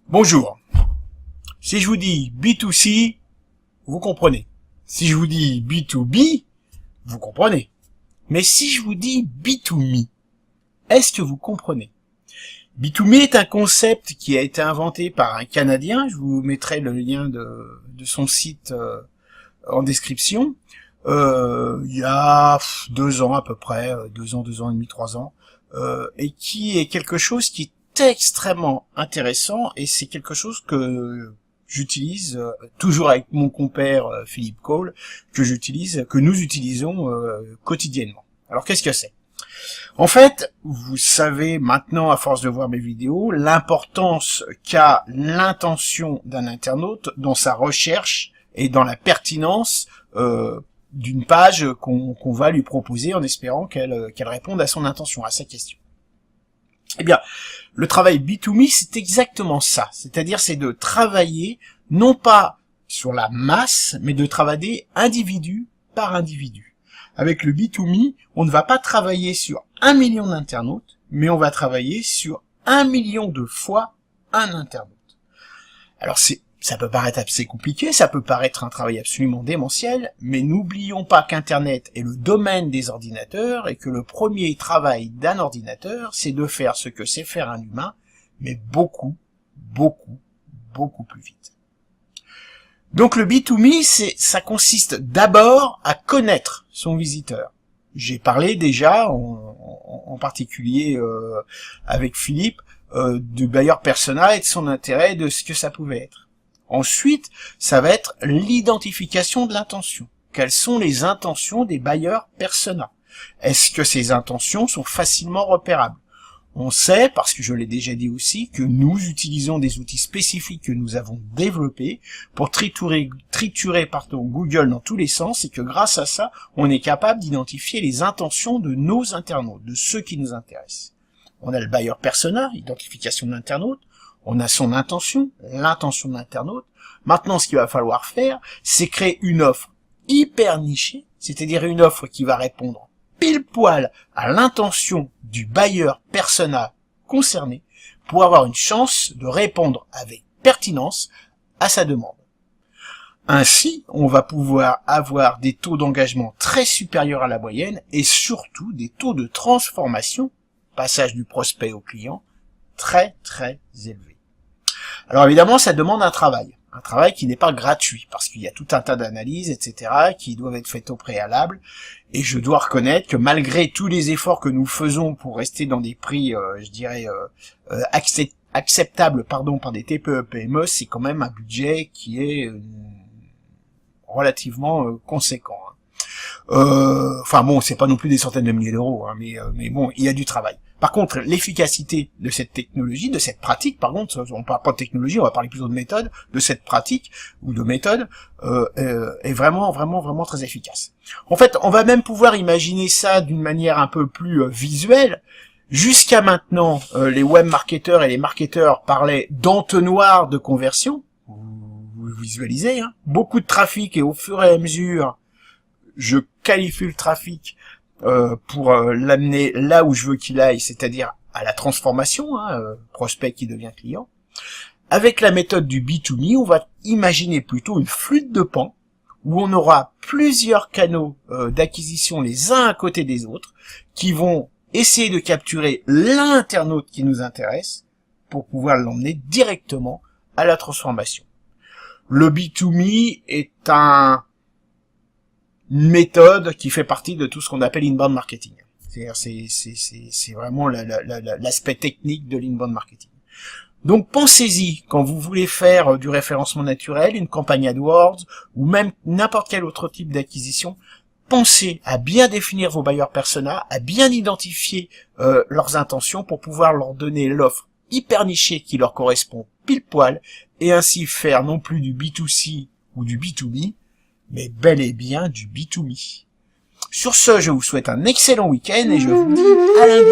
Bonjour. Si je vous dis B2C, vous comprenez. Si je vous dis B2B, vous comprenez. Mais si je vous dis B2Me, est-ce que vous comprenez? B2Me est un concept qui a été inventé par un Canadien. Je vous mettrai le lien de son site en description. Il y a 2 ans à peu près, 2 ans et demi, 3 ans, et qui est quelque chose qui est extrêmement intéressant, et c'est quelque chose que j'utilise toujours avec mon compère Philippe Cole, que nous utilisons quotidiennement. Alors qu'est-ce que c'est? En fait, vous savez maintenant, à force de voir mes vidéos, l'importance qu'a l'intention d'un internaute dans sa recherche et dans la pertinence d'une page qu'on va lui proposer en espérant qu'elle réponde à son intention, à sa question. Eh bien, le travail B2Me, c'est exactement ça. C'est-à-dire, c'est de travailler, non pas sur la masse, mais de travailler individu par individu. Avec le B2Me, on ne va pas travailler sur 1 million d'internautes, mais on va travailler sur 1 million de fois un internaute. Alors ça peut paraître assez compliqué, ça peut paraître un travail absolument démentiel, mais n'oublions pas qu'Internet est le domaine des ordinateurs et que le premier travail d'un ordinateur, c'est de faire ce que sait faire un humain, mais beaucoup plus vite. Donc le B2Me, ça consiste d'abord à connaître son visiteur. J'ai parlé déjà, en particulier avec Philippe, du buyer persona et de son intérêt, de ce que ça pouvait être. Ensuite, ça va être l'identification de l'intention. Quelles sont les intentions des buyers persona? Est-ce que ces intentions sont facilement repérables? On sait, parce que je l'ai déjà dit aussi, que nous utilisons des outils spécifiques que nous avons développés pour triturer Google dans tous les sens, et que grâce à ça, on est capable d'identifier les intentions de nos internautes, de ceux qui nous intéressent. On a le buyer persona, identification de l'internaute. On a son intention, l'intention de l'internaute. Maintenant, ce qu'il va falloir faire, c'est créer une offre hyper nichée, c'est-à-dire une offre qui va répondre pile poil à l'intention du buyer persona concerné pour avoir une chance de répondre avec pertinence à sa demande. Ainsi, on va pouvoir avoir des taux d'engagement très supérieurs à la moyenne et surtout des taux de transformation, passage du prospect au client, très élevés. Alors évidemment, ça demande un travail qui n'est pas gratuit, parce qu'il y a tout un tas d'analyses, etc., qui doivent être faites au préalable, et je dois reconnaître que malgré tous les efforts que nous faisons pour rester dans des prix, acceptables, par des TPE-PME, c'est quand même un budget qui est relativement conséquent. Enfin bon, c'est pas non plus des centaines de milliers d'euros, mais bon, il y a du travail. Par contre, l'efficacité de cette technologie, de cette pratique, par contre, on parle pas de technologie, on va parler plutôt de méthode, de cette pratique, ou de méthode, est vraiment très efficace. En fait, on va même pouvoir imaginer ça d'une manière un peu plus visuelle. Jusqu'à maintenant, les webmarketeurs et les marketeurs parlaient d'entonnoir de conversion. Vous visualisez, hein, beaucoup de trafic, et au fur et à mesure, je qualifie le trafic pour l'amener là où je veux qu'il aille, c'est-à-dire à la transformation, prospect qui devient client. Avec la méthode du B2Me, on va imaginer plutôt une flûte de Pan, où on aura plusieurs canaux d'acquisition les uns à côté des autres, qui vont essayer de capturer l'internaute qui nous intéresse, pour pouvoir l'emmener directement à la transformation. Le B2Me est une méthode qui fait partie de tout ce qu'on appelle l'inbound marketing. C'est-à-dire, c'est vraiment l'aspect technique de l'inbound marketing. Donc, pensez-y quand vous voulez faire du référencement naturel, une campagne AdWords, ou même n'importe quel autre type d'acquisition. Pensez à bien définir vos buyers persona, à bien identifier leurs intentions pour pouvoir leur donner l'offre hyper nichée qui leur correspond pile poil, et ainsi faire non plus du B2C ou du B2B, mais bel et bien du B2Me. Sur ce, je vous souhaite un excellent week-end et je vous dis à lundi.